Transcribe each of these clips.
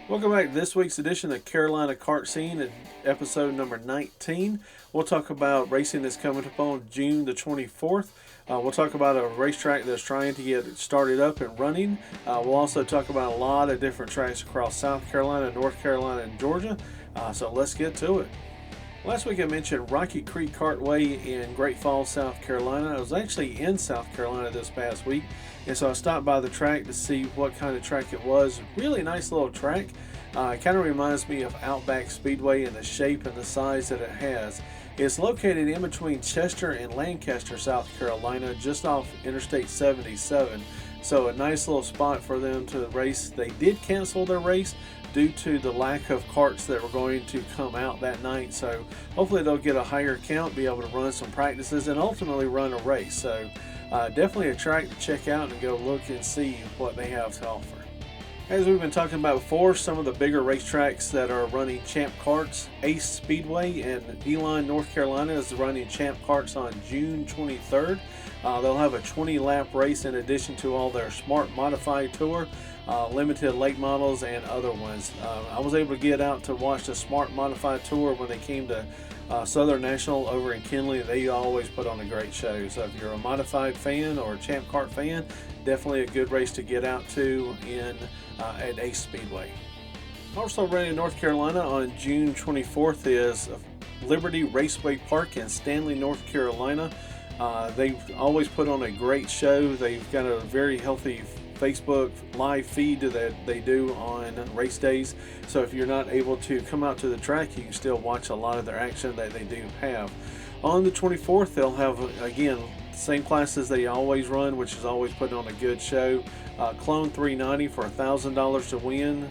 Welcome back to this week's edition of Carolina Kart Scene in episode number 19. We'll talk about racing that's coming up on June the 24th. We'll talk about a racetrack that's trying to get started up and running. We'll also talk about a lot of different tracks across South Carolina, North Carolina, and Georgia. So let's get to it. Last week I mentioned Creek Kartway in Great Falls, South Carolina. I was actually in South Carolina this past week, and so I stopped by the track to see what kind of track it was. Really nice little track. It kind of reminds me of Outback Speedway in the shape and the size that it has. It's located in between Chester and Lancaster, South Carolina, just off Interstate 77. So a nice little spot for them to race. They did cancel their race due to the lack of karts that were going to come out that night. So hopefully they'll get a higher count, be able to run some practices, and ultimately run a race. So definitely a track to check out and go look and see what they have to offer. As we've been talking about before, some of the bigger racetracks that are running Champ Karts, Ace Speedway in Elon, North Carolina is running Champ Karts on June 23rd. They'll have a 20-lap race in addition to all their Smart Modified Tour, limited late models, and other ones. I was able to get out to watch the Smart Modified Tour when they came to Southern National over in Kinley. They always put on a great show. So if you're a modified fan or a Champ Kart fan, definitely a good race to get out to at Ace Speedway. Also running in North Carolina on June 24th is Liberty Raceway Park in Stanley, North Carolina. They've always put on a great show. They've got a very healthy Facebook live feed that they do on race days. So if you're not able to come out to the track, you can still watch a lot of their action that they do have. On the 24th, they'll have, again, same classes they always run, which is always putting on a good show. Clone 390 for $1,000 to win.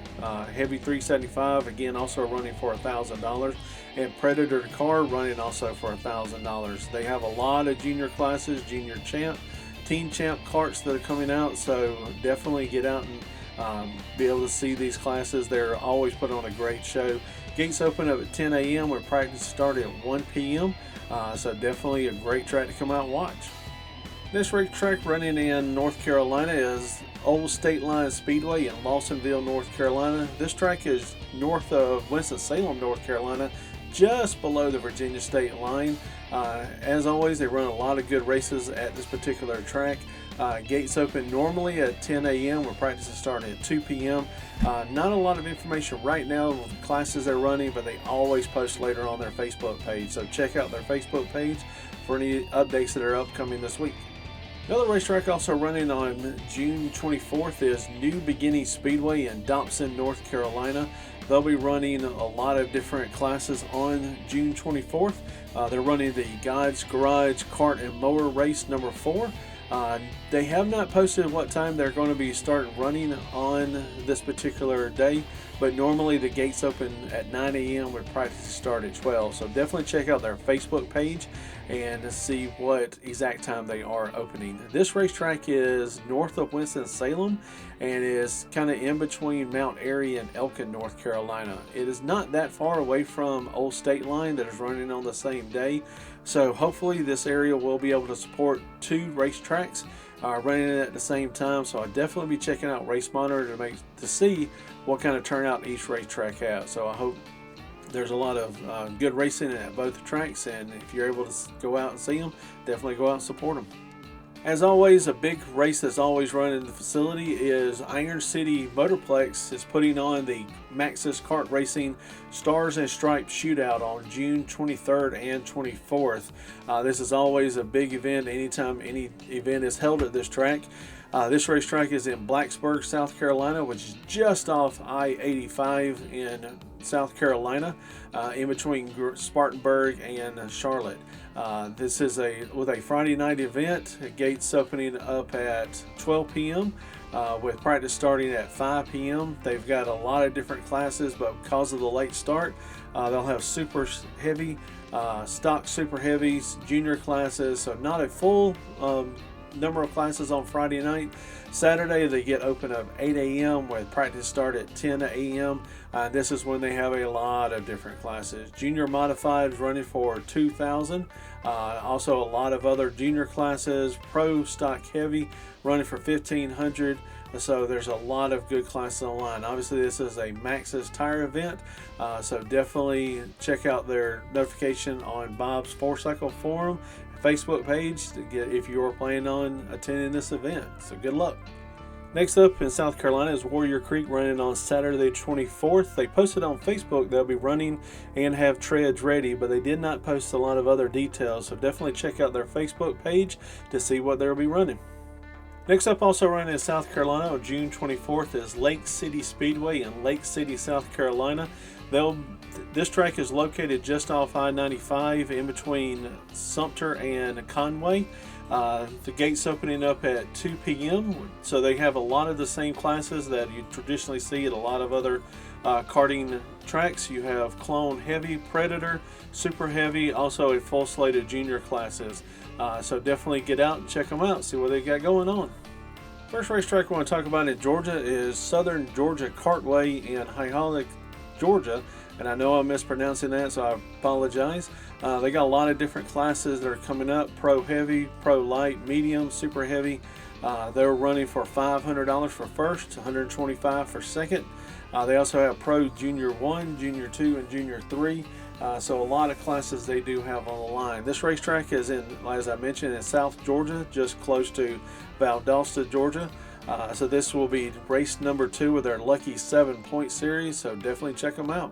Heavy 375, again, also running for $1,000. And Predator Car running also for $1,000. They have a lot of junior classes, junior champ, teen champ karts that are coming out, so definitely get out and be able to see these classes. They're always putting on a great show. Gates open up at 10 a.m. with practice starting at 1 p.m. So definitely a great track to come out and watch. This racetrack running in North Carolina is Old State Line Speedway in Lawsonville, North Carolina. This track is north of Winston-Salem, North Carolina, just below the Virginia state line. As always, they run a lot of good races at this particular track. Gates open normally at 10 a.m. with practice starting at 2 p.m. Not a lot of information right now of the classes they're running, but they always post later on their Facebook page. So check out their Facebook page for any updates that are upcoming this week. Another racetrack also running on June 24th is New Beginning Speedway in Dobson, North Carolina. They'll be running a lot of different classes on June 24th. They're running the God's Garage Kart and Mower Race number 4. They have not posted what time they're going to be starting running on this particular day, but normally the gates open at 9 a.m. with practice start at 12. So definitely check out their Facebook page and see what exact time they are opening. This racetrack is north of Winston-Salem and is kind of in between Mount Airy and Elkin, North Carolina. It is not that far away from Old State Line that is running on the same day. So hopefully this area will be able to support two racetracks running at the same time. So I'll definitely be checking out Race Monitor to see what kind of turnout each racetrack has. So I hope there's a lot of good racing at both tracks, and if you're able to go out and see them, definitely go out and support them. As always, a big race that's always run in the facility is Iron City Motorplex is putting on the Maxxis Kart Racing Stars and Stripes Shootout on June 23rd and 24th. This is always a big event anytime any event is held at this track. This racetrack is in Blacksburg, South Carolina, which is just off I-85 in South Carolina, in between Spartanburg and Charlotte. This is with a Friday night event. Gates opening up at 12 p.m. With practice starting at 5 p.m. They've got a lot of different classes, but because of the late start, they'll have super heavy, stock super heavies, junior classes, so not a full number of classes on Friday night. Saturday they get open at 8 a.m. with practice start at 10 a.m. This is when they have a lot of different classes. Junior modifieds running for $2,000. Also a lot of other junior classes. Pro stock heavy running for $1,500. So there's a lot of good classes online. Obviously this is a Maxxis tire event, so definitely check out their notification on Bob's 4Cycle Forum Facebook page to get if you're planning on attending this event. So good luck. Next up in South Carolina is Warrior Creek running on Saturday 24th. They posted on Facebook they'll be running and have treads ready, but they did not post a lot of other details, so definitely check out their Facebook page to see what they'll be running. Next up, also running in South Carolina on June 24th is Lake City Speedway in Lake City, South Carolina. This track is located just off I-95 in between Sumter and Conway. The gates opening up at 2 p.m. So they have a lot of the same classes that you traditionally see at a lot of other karting tracks. You have Clone Heavy, Predator, Super Heavy, also a full slate of junior classes. So definitely get out and check them out, see what they got going on. First racetrack I want to talk about in Georgia is Southern Georgia Kartway in Hyholic, Georgia. And I know I'm mispronouncing that, so I apologize. They got a lot of different classes that are coming up. Pro Heavy, Pro Light, Medium, Super Heavy. They're running for $500 for first, $125 for second. They also have Pro Junior 1, Junior 2, and Junior 3. So a lot of classes they do have on the line. This racetrack is in, as I mentioned, in South Georgia, just close to Valdosta, Georgia. So this will be race number 2 of their Lucky 7 Point Series, so definitely check them out.